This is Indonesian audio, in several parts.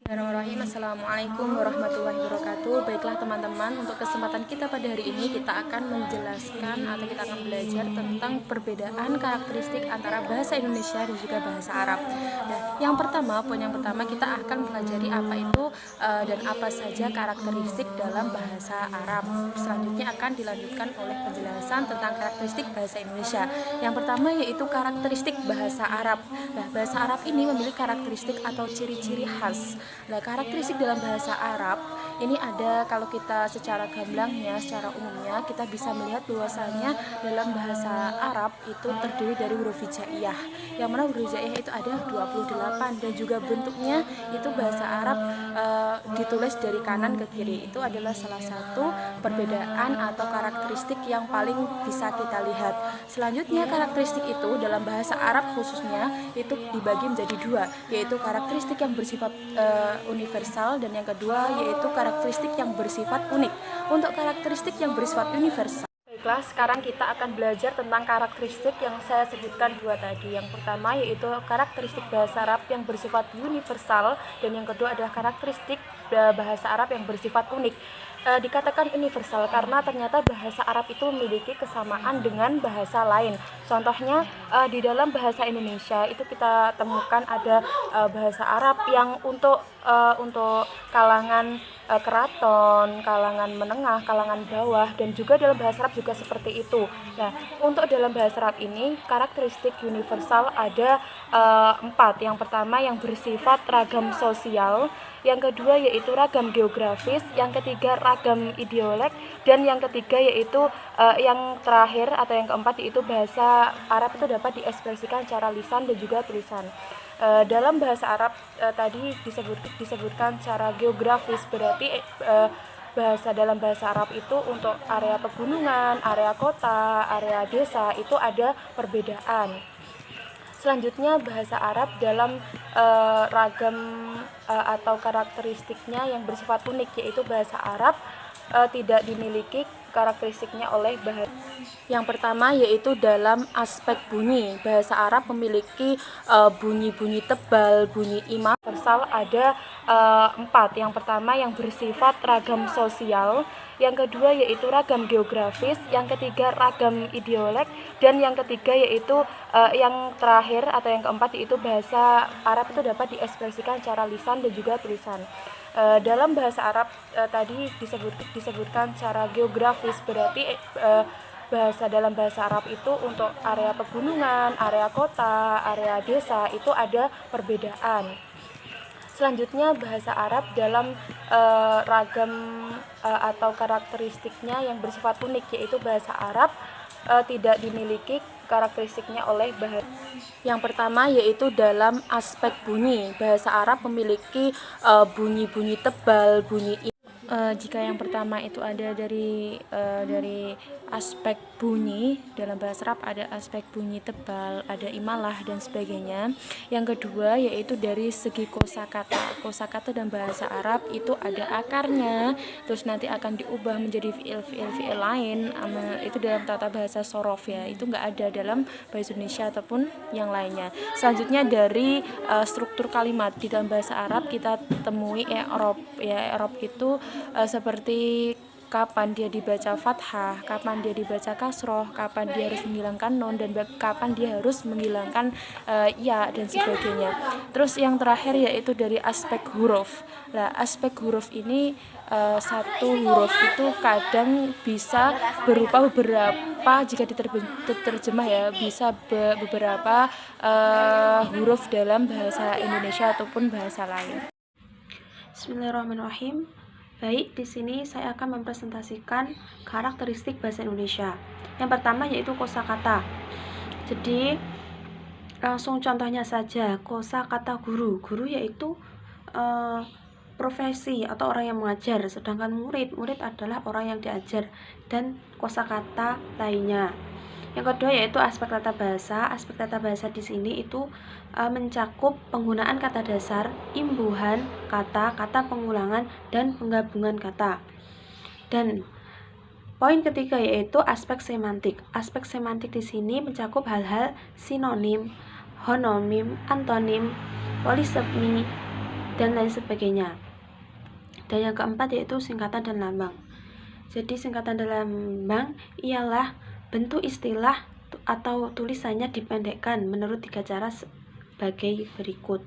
Bismillahirrahmanirrahim. Assalamualaikum warahmatullahi wabarakatuh. Baiklah teman-teman, untuk kesempatan kita pada hari ini kita akan menjelaskan atau kita akan belajar tentang perbedaan karakteristik antara bahasa Indonesia dan juga bahasa Arab. Nah, poin yang pertama kita akan mempelajari apa itu dan apa saja karakteristik dalam bahasa Arab. Selanjutnya akan dilanjutkan oleh penjelasan tentang karakteristik bahasa Indonesia. Yang pertama yaitu karakteristik bahasa Arab. Nah, bahasa Arab ini memiliki karakteristik atau ciri-ciri khas. Nah, karakteristik dalam bahasa Arab ini ada, kalau kita secara gamblangnya, secara umumnya kita bisa melihat bahwasanya dalam bahasa Arab itu terdiri dari huruf hijaiyah. Yang mana huruf hijaiyah itu ada 28 dan juga bentuknya itu bahasa Arab ditulis dari kanan ke kiri. Itu adalah salah satu perbedaan atau karakteristik yang paling bisa kita lihat. Selanjutnya karakteristik itu dalam bahasa Arab khususnya itu dibagi menjadi dua, yaitu karakteristik yang bersifat universal dan yang kedua yaitu karakteristik yang bersifat unik. Untuk karakteristik yang bersifat universal, baiklah, sekarang kita akan belajar tentang karakteristik yang saya sebutkan dua tadi. Yang pertama yaitu karakteristik bahasa Arab yang bersifat universal dan yang kedua adalah karakteristik bahasa Arab yang bersifat unik. Dikatakan universal karena ternyata bahasa Arab itu memiliki kesamaan dengan bahasa lain. Contohnya di dalam bahasa Indonesia itu kita temukan ada bahasa Arab yang untuk kalangan keraton, kalangan menengah, kalangan bawah, dan juga dalam bahasa Arab juga seperti itu. Nah, untuk dalam bahasa Arab ini karakteristik universal ada 4. Yang pertama yang bersifat ragam sosial, yang kedua yaitu ragam geografis, yang ketiga ragam ideolek, dan yang ketiga yaitu yang terakhir atau yang keempat yaitu bahasa Arab itu dapat diekspresikan secara lisan dan juga tulisan. Dalam bahasa Arab tadi disebutkan secara geografis, berarti dalam bahasa Arab itu untuk area pegunungan, area kota, area desa itu ada perbedaan. Selanjutnya bahasa Arab dalam ragam atau karakteristiknya yang bersifat unik, yaitu bahasa Arab tidak dimiliki karakteristiknya oleh bahasa. Yang pertama yaitu dalam aspek bunyi. Bahasa Arab memiliki bunyi-bunyi tebal, bunyi imam. Universal ada 4. Yang pertama yang bersifat ragam sosial, yang kedua yaitu ragam geografis, yang ketiga ragam ideolek, dan yang ketiga yaitu yang terakhir atau yang keempat yaitu bahasa Arab itu dapat diekspresikan secara lisan dan juga tulisan. Dalam bahasa Arab tadi disebutkan secara geografis, berarti dalam bahasa Arab itu untuk area pegunungan, area kota, area desa itu ada perbedaan. Selanjutnya bahasa Arab dalam ragam atau karakteristiknya yang bersifat unik, yaitu bahasa Arab tidak dimiliki karakteristiknya oleh bahasa. Yang pertama yaitu dalam aspek bunyi. Bahasa Arab memiliki bunyi-bunyi tebal, bunyi jika yang pertama itu ada dari aspek bunyi, dalam bahasa Arab ada aspek bunyi tebal, ada imalah dan sebagainya. Yang kedua yaitu dari segi kosakata. Kosakata dalam bahasa Arab itu ada akarnya, terus nanti akan diubah menjadi fiil lain. Itu dalam tata bahasa sorof ya. Itu nggak ada dalam bahasa Indonesia ataupun yang lainnya. Selanjutnya dari struktur kalimat di dalam bahasa Arab kita temui i'rab. Ya, i'rab itu seperti kapan dia dibaca fathah, kapan dia dibaca kasroh, kapan dia harus menghilangkan non, dan kapan dia harus menghilangkan ya dan sebagainya. Terus yang terakhir yaitu dari aspek huruf. Nah, aspek huruf ini satu huruf itu kadang bisa berupa beberapa, jika diterjemah ya, bisa beberapa huruf dalam bahasa Indonesia ataupun bahasa lain. Bismillahirrahmanirrahim. Baik, di sini saya akan mempresentasikan karakteristik bahasa Indonesia. Yang pertama yaitu kosakata. Jadi langsung contohnya saja, kosakata guru. Guru yaitu profesi atau orang yang mengajar, sedangkan murid adalah orang yang diajar, dan kosakata lainnya. Yang kedua yaitu aspek tata bahasa. Aspek tata bahasa di sini itu mencakup penggunaan kata dasar, imbuhan kata, kata pengulangan, dan penggabungan kata. Dan poin ketiga yaitu aspek semantik. Aspek semantik di sini mencakup hal-hal sinonim, hononim, antonim, polisemi, dan lain sebagainya. Dan yang keempat yaitu singkatan dan lambang. Jadi singkatan dan lambang ialah bentuk istilah atau tulisannya dipendekkan menurut 3 cara sebagai berikut.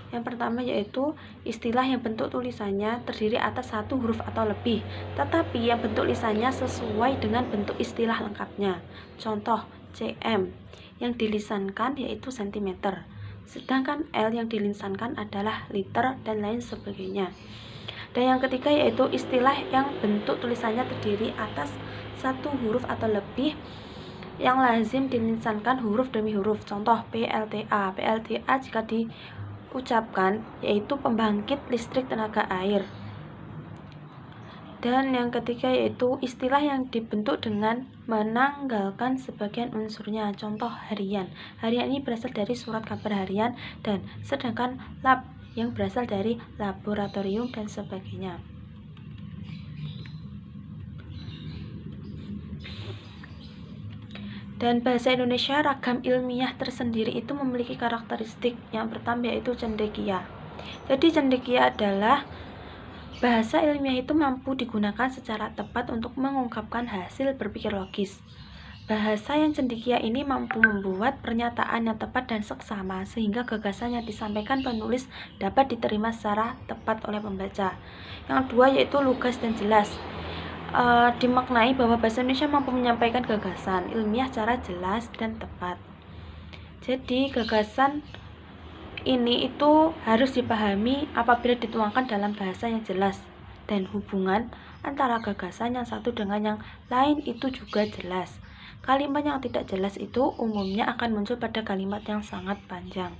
Yang pertama yaitu istilah yang bentuk tulisannya terdiri atas 1 huruf atau lebih, tetapi yang bentuk lisannya sesuai dengan bentuk istilah lengkapnya. Contoh, cm yang dilisankan yaitu cm, sedangkan L yang dilisankan adalah liter dan lain sebagainya. Dan yang ketiga yaitu istilah yang bentuk tulisannya terdiri atas 1 huruf atau lebih yang lazim dilisankan huruf demi huruf. Contoh, PLTA. PLTA jika diucapkan yaitu pembangkit listrik tenaga air. Dan yang ketiga yaitu istilah yang dibentuk dengan menanggalkan sebagian unsurnya. Contoh, harian. Harian ini berasal dari surat kabar harian, dan sedangkan lab yang berasal dari laboratorium dan sebagainya. Dan bahasa Indonesia ragam ilmiah tersendiri itu memiliki karakteristik. Yang pertama yaitu cendekia. Jadi cendekia adalah bahasa ilmiah itu mampu digunakan secara tepat untuk mengungkapkan hasil berpikir logis. Bahasa yang cendekia ini mampu membuat pernyataan yang tepat dan seksama sehingga gagasan yang disampaikan penulis dapat diterima secara tepat oleh pembaca. Yang kedua yaitu lugas dan jelas. Dimaknai bahwa bahasa Indonesia mampu menyampaikan gagasan ilmiah secara jelas dan tepat. Jadi gagasan ini itu harus dipahami apabila dituangkan dalam bahasa yang jelas, dan hubungan antara gagasan yang satu dengan yang lain itu juga jelas. Kalimat yang tidak jelas itu umumnya akan muncul pada kalimat yang sangat panjang.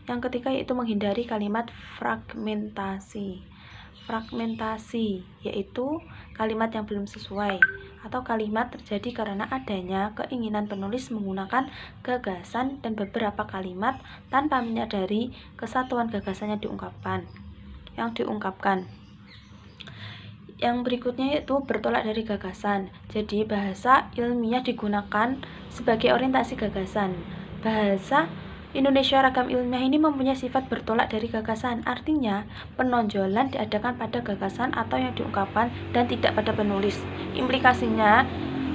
Yang ketiga yaitu menghindari kalimat fragmentasi. Fragmentasi yaitu kalimat yang belum sesuai atau kalimat terjadi karena adanya keinginan penulis menggunakan gagasan dan beberapa kalimat tanpa menyadari kesatuan gagasan yang diungkapkan. Yang berikutnya yaitu bertolak dari gagasan. Jadi bahasa ilmiah digunakan sebagai orientasi gagasan. Bahasa Indonesia ragam ilmiah ini mempunyai sifat bertolak dari gagasan. Artinya penonjolan diadakan pada gagasan atau yang diungkapkan dan tidak pada penulis. Implikasinya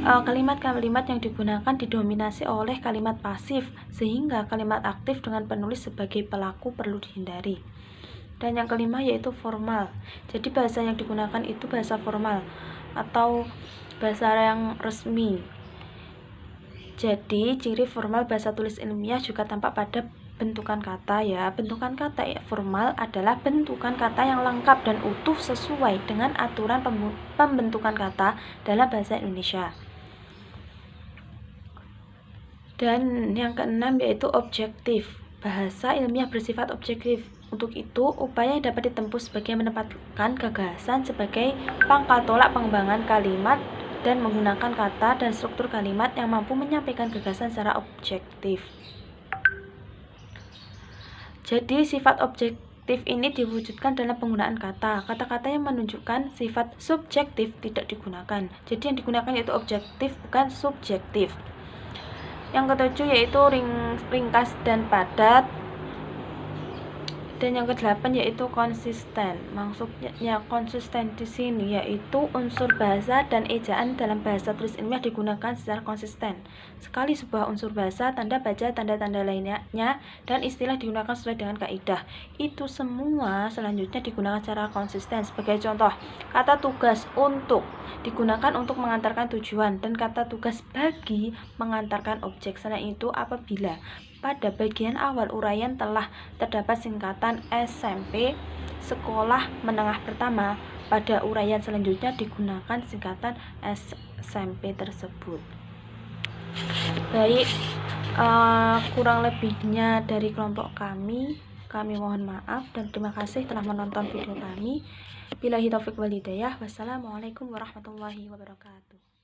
kalimat-kalimat yang digunakan didominasi oleh kalimat pasif, sehingga kalimat aktif dengan penulis sebagai pelaku perlu dihindari. Dan yang kelima yaitu formal. Jadi bahasa yang digunakan itu bahasa formal atau bahasa yang resmi. Jadi ciri formal bahasa tulis ilmiah juga tampak pada bentukan kata ya. Bentukan kata formal adalah bentukan kata yang lengkap dan utuh sesuai dengan aturan pembentukan kata dalam bahasa Indonesia. Dan yang keenam yaitu objektif. Bahasa ilmiah bersifat objektif. Untuk itu, upaya yang dapat ditempuh sebagai menempatkan gagasan sebagai pangkal tolak pengembangan kalimat dan menggunakan kata dan struktur kalimat yang mampu menyampaikan gagasan secara objektif. Jadi, sifat objektif ini diwujudkan dalam penggunaan kata. Kata-kata yang menunjukkan sifat subjektif tidak digunakan. Jadi, yang digunakan yaitu objektif, bukan subjektif. Yang ketujuh yaitu ringkas dan padat. Dan yang kedelapan yaitu konsisten. Maksudnya konsisten di sini yaitu unsur bahasa dan ejaan dalam bahasa tulis ilmiah digunakan secara konsisten. Sekali sebuah unsur bahasa, tanda baca, tanda-tanda lainnya, dan istilah digunakan sesuai dengan kaidah. Itu semua selanjutnya digunakan secara konsisten. Sebagai contoh, kata tugas untuk digunakan untuk mengantarkan tujuan, dan kata tugas bagi mengantarkan objek. Selain itu, apabila pada bagian awal uraian telah terdapat singkatan SMP sekolah menengah pertama, pada uraian selanjutnya digunakan singkatan SMP tersebut. Baik, kurang lebihnya dari kelompok kami mohon maaf dan terima kasih telah menonton video kami. Billahi taufiq wal hidayah. Wassalamualaikum warahmatullahi wabarakatuh.